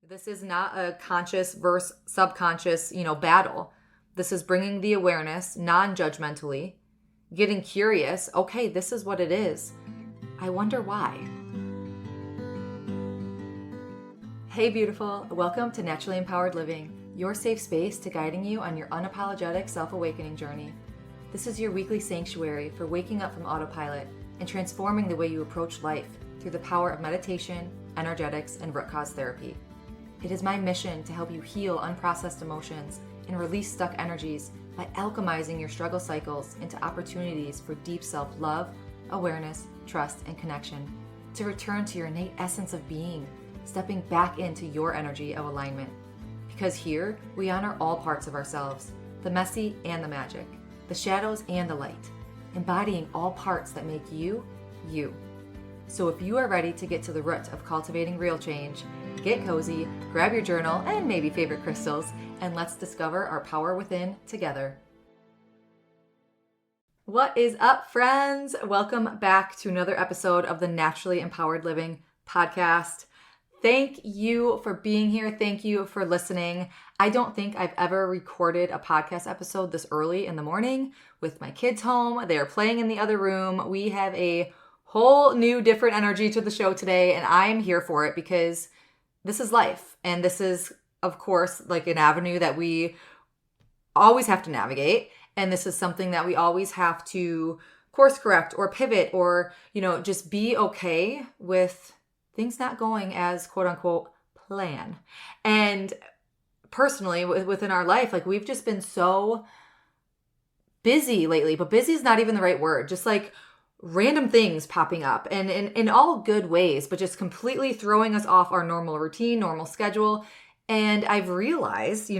This is not a conscious versus subconscious, battle. This is bringing the awareness non-judgmentally, getting curious. Okay, this is what it is. I wonder why. Hey, beautiful. Welcome to Naturally Empowered Living, your safe space to guiding you on your unapologetic self-awakening journey. This is your weekly sanctuary for waking up from autopilot and transforming the way you approach life through the power of meditation, energetics, and root cause therapy. It is my mission to help you heal unprocessed emotions and release stuck energies by alchemizing your struggle cycles into opportunities for deep self-love, awareness, trust, and connection, to return to your innate essence of being, stepping back into your energy of alignment. Because here, we honor all parts of ourselves, the messy and the magic, the shadows and the light, embodying all parts that make you, you. So if you are ready to get to the root of cultivating real change, get cozy, grab your journal and maybe favorite crystals, and let's discover our power within together. What is up, friends? Welcome back to another episode of the Naturally Empowered Living podcast. Thank you for being here. Thank you for listening. I don't think I've ever recorded a podcast episode this early in the morning with my kids home. They are playing in the other room. We have a whole new different energy to the show today, and I'm here for it because this is life. And this is, of course, like an avenue that we always have to navigate. And this is something that we always have to course correct or pivot or, just be okay with things not going as quote unquote plan. And personally, within our life, like we've just been so busy lately, but busy is not even the right word. Just like random things popping up and in all good ways, but just completely throwing us off our normal routine, normal schedule. And I've realized,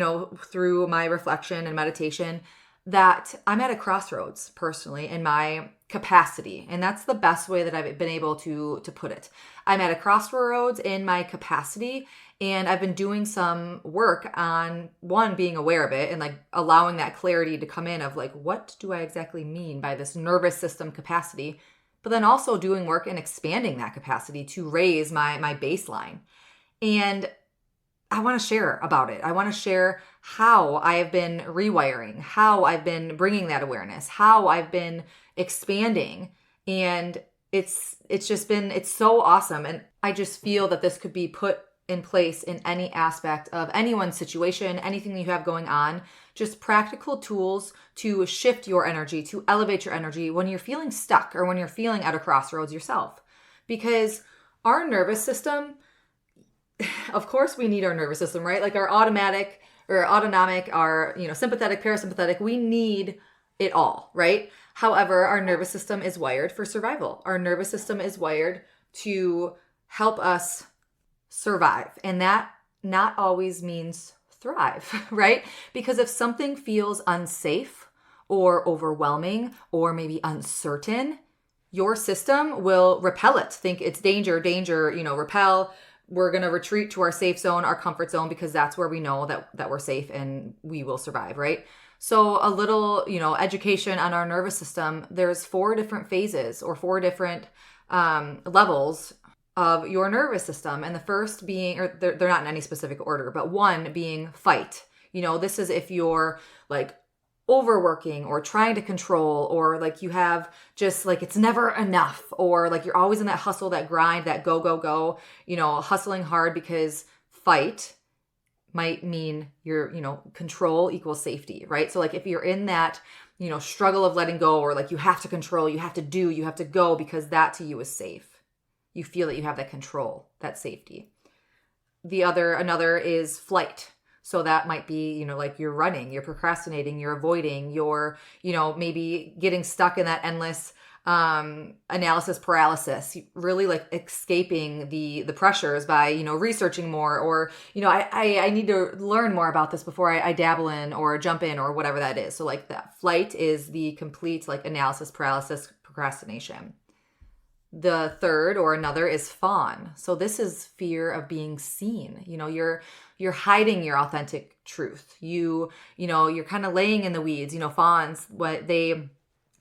through my reflection and meditation, that I'm at a crossroads personally in my capacity. And that's the best way that I've been able to put it. I'm at a crossroads in my capacity, and I've been doing some work on, one, being aware of it and like allowing that clarity to come in of like, what do I exactly mean by this nervous system capacity? But then also doing work and expanding that capacity to raise my baseline. And I want to share about it. I want to share how I have been rewiring, how I've been bringing that awareness, how I've been expanding. And it's so awesome. And I just feel that this could be put in place in any aspect of anyone's situation, anything that you have going on, just practical tools to shift your energy, to elevate your energy when you're feeling stuck or when you're feeling at a crossroads yourself. Because our nervous system, of course we need our nervous system, right? Like our automatic or autonomic, our, sympathetic, parasympathetic, we need it all, right? However, our nervous system is wired for survival. Our nervous system is wired to help us survive. And that not always means thrive, right? Because if something feels unsafe or overwhelming or maybe uncertain, your system will repel it. Think it's danger, repel. We're going to retreat to our safe zone, our comfort zone, because that's where we know that we're safe and we will survive, right? So a little, education on our nervous system. There's 4 different phases or 4 different levels of your nervous system. And the first being, or they're not in any specific order, but 1 being fight. This is if you're like overworking or trying to control, or like you have just like, it's never enough, or like you're always in that hustle, that grind, that go, hustling hard, because fight might mean your, control equals safety, right? So like if you're in that, struggle of letting go, or like you have to control, you have to do, you have to go, because that to you is safe. You feel that you have that control, that safety. Another is flight. So that might be, like you're running, you're procrastinating, you're avoiding, you're, maybe getting stuck in that endless analysis paralysis, really like escaping the pressures by, researching more, or, I need to learn more about this before I dabble in or jump in or whatever that is. So like that flight is the complete like analysis paralysis, procrastination. The third or another is fawn. So this is fear of being seen. You're hiding your authentic truth. You're kind of laying in the weeds. Fawns, what they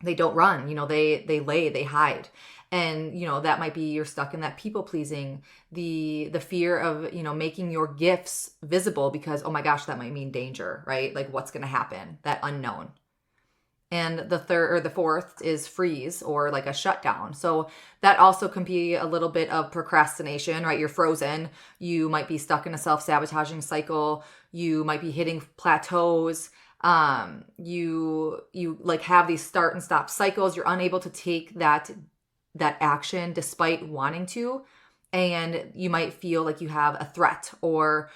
They don't run, they lay, they hide. And, that might be you're stuck in that people pleasing, the fear of, making your gifts visible because, oh my gosh, that might mean danger, right? Like what's going to happen, that unknown. And the fourth is freeze or like a shutdown. So that also can be a little bit of procrastination, right? You're frozen. You might be stuck in a self-sabotaging cycle. You might be hitting plateaus. You like have these start and stop cycles. You're unable to take that action despite wanting to. And you might feel like you have a threat or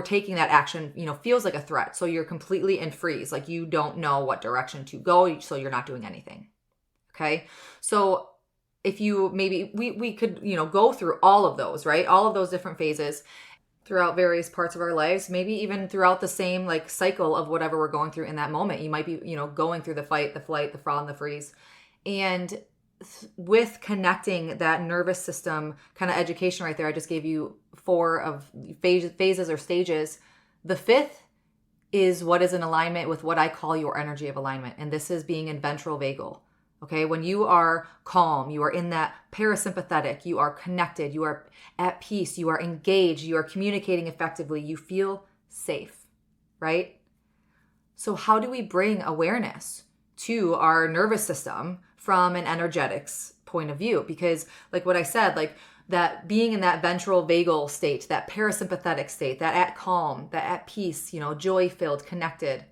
taking that action, feels like a threat. So you're completely in freeze. Like you don't know what direction to go. So you're not doing anything. Okay. So if you maybe we could, go through all of those, right? All of those different phases throughout various parts of our lives, maybe even throughout the same like cycle of whatever we're going through in that moment. You might be, going through the fight, the flight, the fawn, the freeze. And with connecting that nervous system kind of education right there, I just gave you 4 of phases or stages. The 5th is what is in alignment with what I call your energy of alignment. And this is being in ventral vagal. Okay. When you are calm, you are in that parasympathetic, you are connected, you are at peace, you are engaged, you are communicating effectively, you feel safe, right? So how do we bring awareness to our nervous system from an energetics point of view? Because like what I said, like that being in that ventral vagal state, that parasympathetic state, that at calm, that at peace, joy-filled, connected,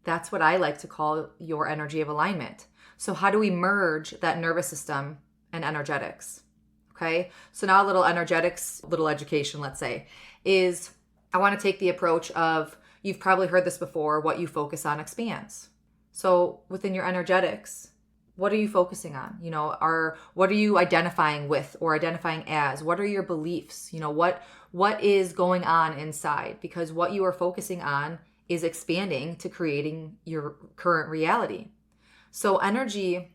that's what I like to call your energy of alignment. So how do we merge that nervous system and energetics? Okay. So now a little energetics, little education, let's say, is I want to take the approach of, you've probably heard this before, what you focus on expands. So within your energetics, what are you focusing on? What are you identifying with or identifying as? What are your beliefs? What is going on inside? Because what you are focusing on is expanding to creating your current reality. So energy,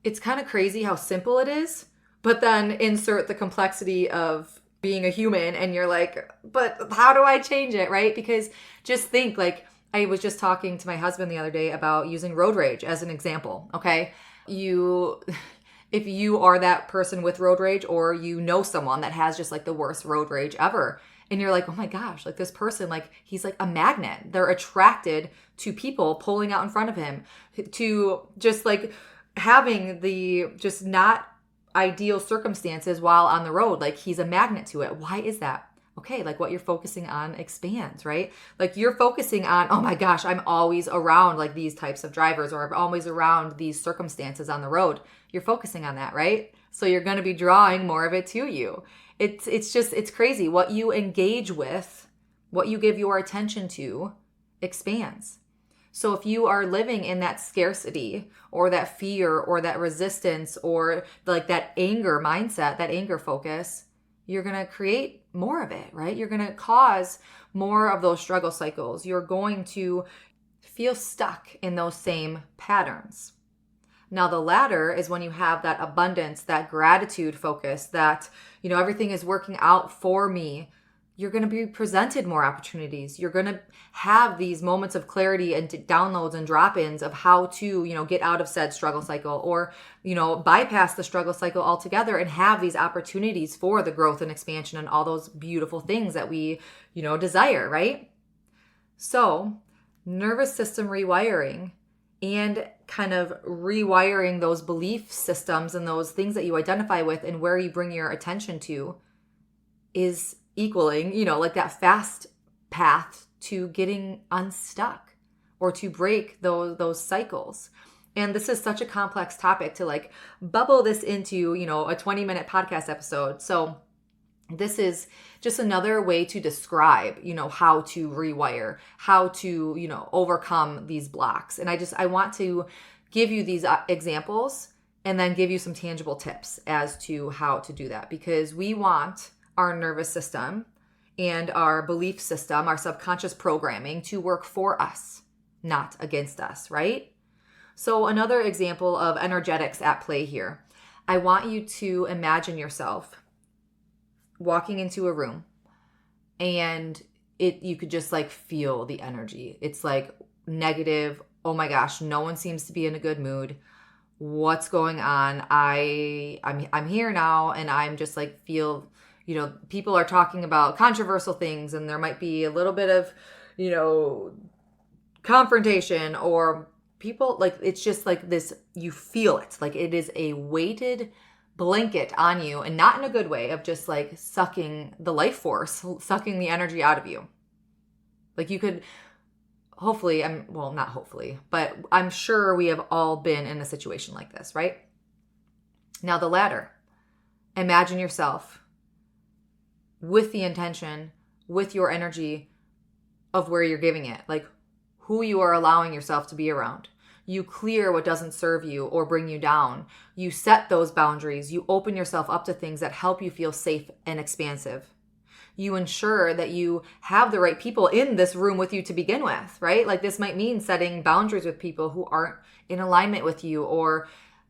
it's kind of crazy how simple it is, but then insert the complexity of being a human and you're like, but how do I change it, right? Because just think, like, I was just talking to my husband the other day about using road rage as an example, okay? If you are that person with road rage or someone that has just like the worst road rage ever, and you're like, oh my gosh, like this person, like he's like a magnet. They're attracted to people pulling out in front of him, to just like having the just not ideal circumstances while on the road. Like he's a magnet to it. Why is that? Okay, like what you're focusing on expands, right? Like you're focusing on, oh my gosh, I'm always around like these types of drivers, or I'm always around these circumstances on the road. You're focusing on that, right? So you're going to be drawing more of it to you. It's crazy. What you engage with, what you give your attention to expands. So if you are living in that scarcity or that fear or that resistance or like that anger mindset, that anger focus, you're going to create more of it, right? You're going to cause more of those struggle cycles. You're going to feel stuck in those same patterns. Now, the latter is when you have that abundance, that gratitude focus, that, everything is working out for me. You're going to be presented more opportunities. You're going to have these moments of clarity and downloads and drop-ins of how to, get out of said struggle cycle or, bypass the struggle cycle altogether and have these opportunities for the growth and expansion and all those beautiful things that we, desire, right? So, nervous system rewiring and kind of rewiring those belief systems and those things that you identify with and where you bring your attention to is equaling, like that fast path to getting unstuck or to break those cycles. And this is such a complex topic to like bubble this into, a 20-minute podcast episode. So this is just another way to describe, how to rewire, how to, overcome these blocks. And I want to give you these examples and then give you some tangible tips as to how to do that, because we want our nervous system and our belief system, our subconscious programming to work for us, not against us, right? So another example of energetics at play here. I want you to imagine yourself walking into a room and you could just like feel the energy. It's like negative, oh my gosh, no one seems to be in a good mood. What's going on? I'm here now, and I'm just like feel, people are talking about controversial things, and there might be a little bit of, confrontation, or people like, it's just like this, you feel it like it is a weighted blanket on you, and not in a good way, of just like sucking the life force, sucking the energy out of you. Like you could hopefully, not hopefully, but I'm sure we have all been in a situation like this, right? Now the latter, imagine yourself with the intention, with your energy of where you're giving it, like who you are allowing yourself to be around. You clear what doesn't serve you or bring you down. You set those boundaries. You open yourself up to things that help you feel safe and expansive. You ensure that you have the right people in this room with you to begin with, right? Like this might mean setting boundaries with people who aren't in alignment with you, or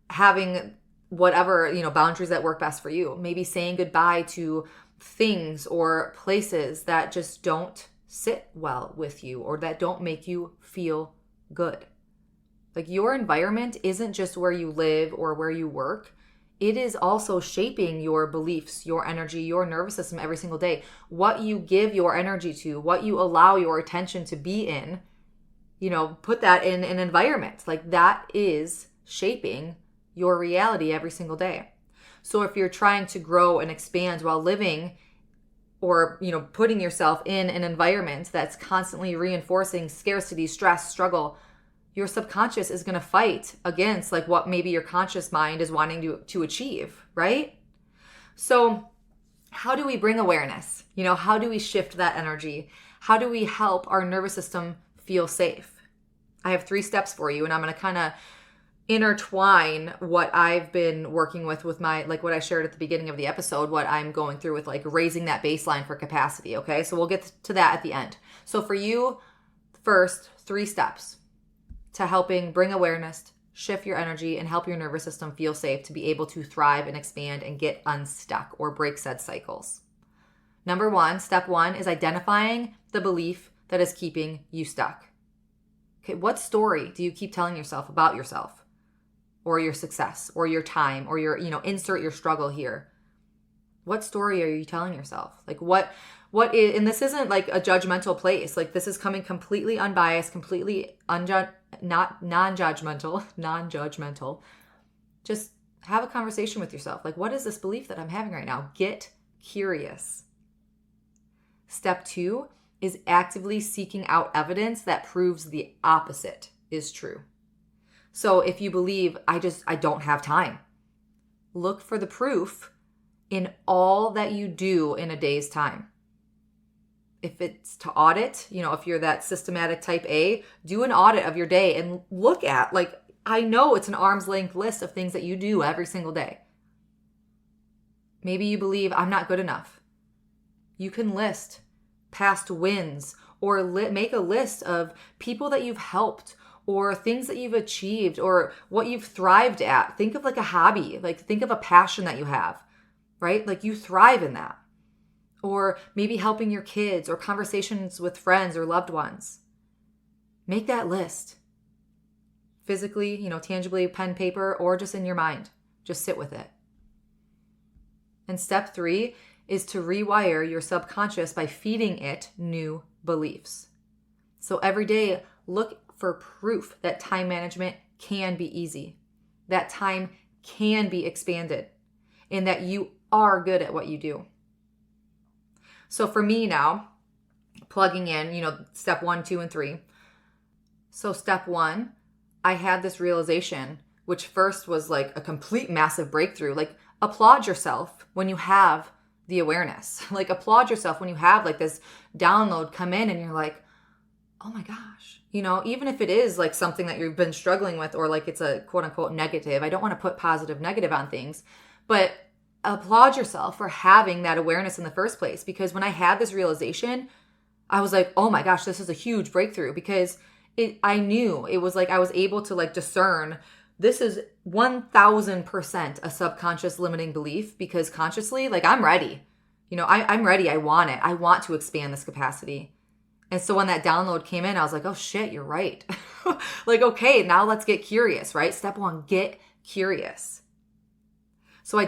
having whatever, boundaries that work best for you. Maybe saying goodbye to things or places that just don't sit well with you, or that don't make you feel good. Like your environment isn't just where you live or where you work. It is also shaping your beliefs, your energy, your nervous system every single day. What you give your energy to, what you allow your attention to be in, put that in an environment. Like that is shaping your reality every single day. So if you're trying to grow and expand while living, or, putting yourself in an environment that's constantly reinforcing scarcity, stress, struggle, your subconscious is going to fight against like what maybe your conscious mind is wanting to achieve, right? So how do we bring awareness? How do we shift that energy? How do we help our nervous system feel safe? I have 3 steps for you, and I'm going to kind of intertwine what I've been working with my, like what I shared at the beginning of the episode, what I'm going through with like raising that baseline for capacity. Okay. So we'll get to that at the end. So for you, first, 3 steps to helping bring awareness, shift your energy, and help your nervous system feel safe to be able to thrive and expand and get unstuck or break said cycles. Number 1, step 1 is identifying the belief that is keeping you stuck. Okay, what story do you keep telling yourself about yourself, or your success, or your time, or your, insert your struggle here? What story are you telling yourself? Like what is, and this isn't like a judgmental place. Like this is coming completely unbiased, completely non-judgmental. Just have a conversation with yourself. Like, what is this belief that I'm having right now? Get curious. Step 2 is actively seeking out evidence that proves the opposite is true. So if you believe, I don't have time, look for the proof in all that you do in a day's time. If it's to audit, if you're that systematic type A, do an audit of your day and look at, like, I know it's an arm's length list of things that you do every single day. Maybe you believe I'm not good enough. You can list past wins, or make a list of people that you've helped, or things that you've achieved, or what you've thrived at. Think of like a hobby, like think of a passion that you have, right? Like you thrive in that. Or maybe helping your kids, or conversations with friends or loved ones. Make that list. Physically, tangibly, pen, paper, or just in your mind. Just sit with it. And step 3 is to rewire your subconscious by feeding it new beliefs. So every day, look for proof that time management can be easy, that time can be expanded, and that you are good at what you do. So for me now, plugging in, step 1, 2, and 3. So step 1, I had this realization, which first was like a complete massive breakthrough. Like, applaud yourself when you have the awareness. Like, applaud yourself when you have like this download come in and you're like, oh my gosh. Even if it is like something that you've been struggling with, or like it's a quote unquote negative. I don't want to put positive, negative on things, but applaud yourself for having that awareness in the first place. Because when I had this realization, I was like, oh my gosh, this is a huge breakthrough, because I knew it was like I was able to like discern this is 1000% a subconscious limiting belief, because consciously, like I'm ready. I'm ready. I want it. I want to expand this capacity. And so when that download came in, I was like, oh shit, you're right. Like, okay, now let's get curious, right? Step one, get curious. So I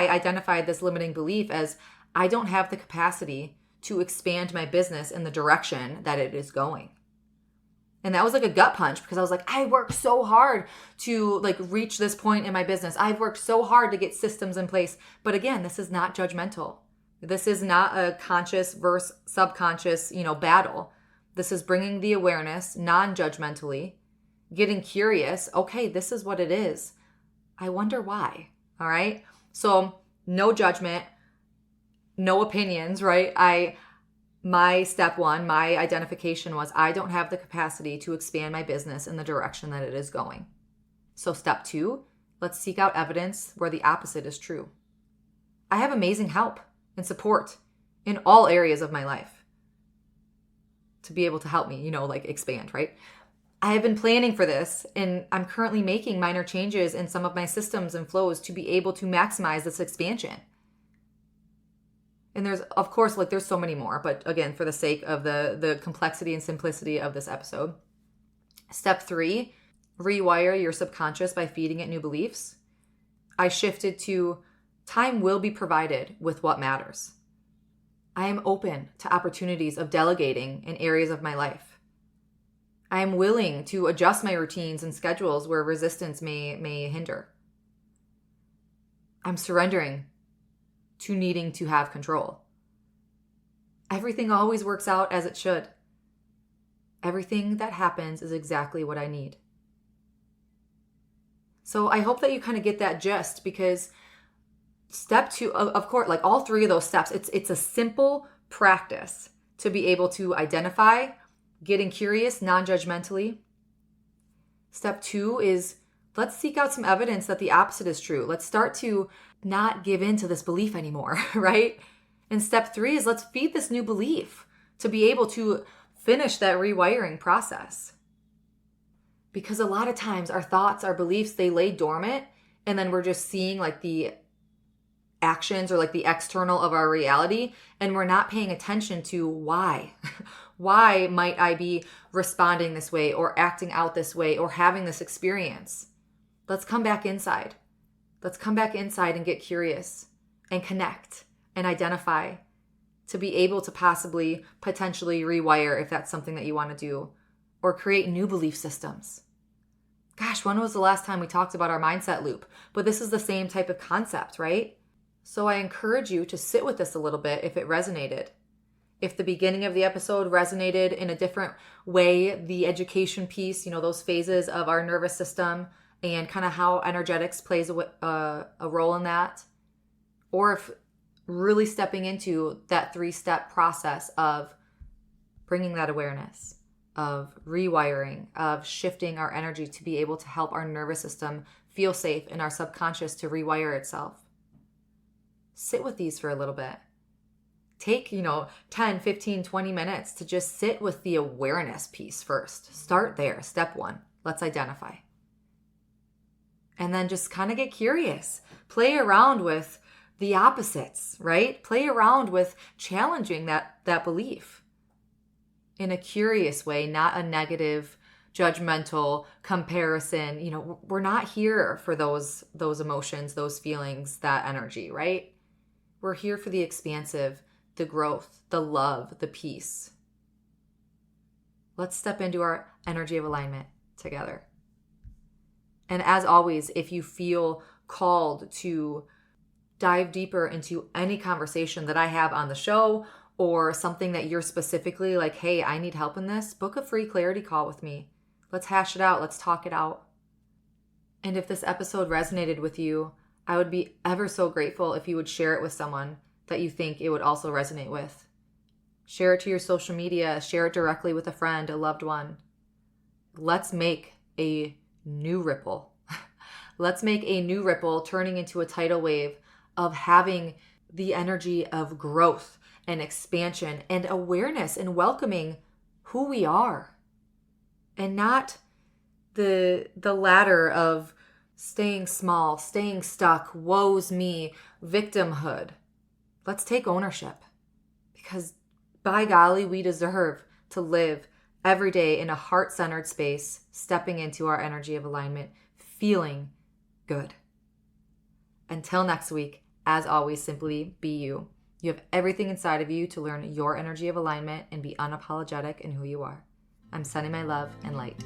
identified this limiting belief as I don't have the capacity to expand my business in the direction that it is going. And that was like a gut punch because I was like, I worked so hard to like reach this point in my business. I've worked so hard to get systems in place. But again, this is not judgmental. This is not a conscious versus subconscious, battle. This is bringing the awareness non-judgmentally, getting curious. Okay, this is what it is. I wonder why. All right. So no judgment, no opinions, right? My step one, my identification was I don't have the capacity to expand my business in the direction that it is going. So step two, let's seek out evidence where the opposite is true. I have amazing help and support in all areas of my life to be able to help me, expand, right? I have been planning for this and I'm currently making minor changes in some of my systems and flows to be able to maximize this expansion. And there's, of course, there's so many more, but again, for the sake of the complexity and simplicity of this episode. Step three, rewire your subconscious by feeding it new beliefs. I shifted to time will be provided with what matters. I am open to opportunities of delegating in areas of my life. I am willing to adjust my routines and schedules where resistance may hinder. I'm surrendering to needing to have control. Everything always works out as it should. Everything that happens is exactly what I need. So I hope that you kind of get that gist because step two, of course, all three of those steps, it's a simple practice to be able to identify, getting curious non-judgmentally. Step two is let's seek out some evidence that the opposite is true. Let's start to not give in to this belief anymore, right? And step three is let's feed this new belief to be able to finish that rewiring process. Because a lot of times our thoughts, our beliefs, they lay dormant and then we're just seeing the actions or the external of our reality and we're not paying attention to why. Why might I be responding this way or acting out this way or having this experience? Let's come back inside. Let's come back inside and get curious and connect and identify to be able to potentially rewire if that's something that you want to do or create new belief systems. Gosh, when was the last time we talked about our mindset loop? But this is the same type of concept, right? So I encourage you to sit with this a little bit if it resonated. If the beginning of the episode resonated in a different way, the education piece, those phases of our nervous system and kind of how energetics plays a role in that. Or if really stepping into that 3-step process of bringing that awareness, of rewiring, of shifting our energy to be able to help our nervous system feel safe and our subconscious to rewire itself. Sit with these for a little bit. Take, 10, 15, 20 minutes to just sit with the awareness piece first. Start there. Step one. Let's identify. And then just kind of get curious. Play around with the opposites, right? Play around with challenging that belief in a curious way, not a negative, judgmental comparison. We're not here for those emotions, those feelings, that energy, right? We're here for the expansive, the growth, the love, the peace. Let's step into our energy of alignment together. And as always, if you feel called to dive deeper into any conversation that I have on the show or something that you're specifically hey, I need help in this, book a free clarity call with me. Let's hash it out. Let's talk it out. And if this episode resonated with you, I would be ever so grateful if you would share it with someone that you think it would also resonate with. Share it to your social media. Share it directly with a friend, a loved one. Let's make a new ripple. Let's make a new ripple turning into a tidal wave of having the energy of growth and expansion and awareness and welcoming who we are. And not the ladder of staying small, staying stuck, woe's me, victimhood. Let's take ownership because By golly, we deserve to live every day in a heart-centered space, stepping into our energy of alignment, feeling good. Until next week, as always, simply be you. You have everything inside of you to learn your energy of alignment and be unapologetic in who you are. I'm sending my love and light.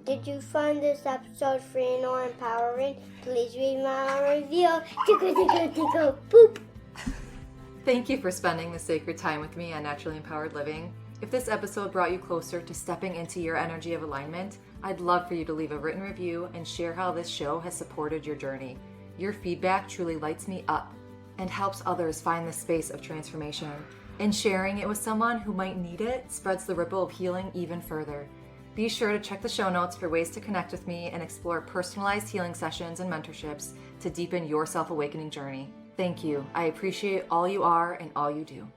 Did you find this episode free or empowering? Please read my review. Tickle, boop. Thank you for spending the sacred time with me on Naturally Empowered Living. If this episode brought you closer to stepping into your energy of alignment, I'd love for you to leave a written review and share how this show has supported your journey. Your feedback truly lights me up and helps others find the space of transformation. And sharing it with someone who might need it spreads the ripple of healing even further. Be sure to check the show notes for ways to connect with me and explore personalized healing sessions and mentorships to deepen your self-awakening journey. Thank you. I appreciate all you are and all you do.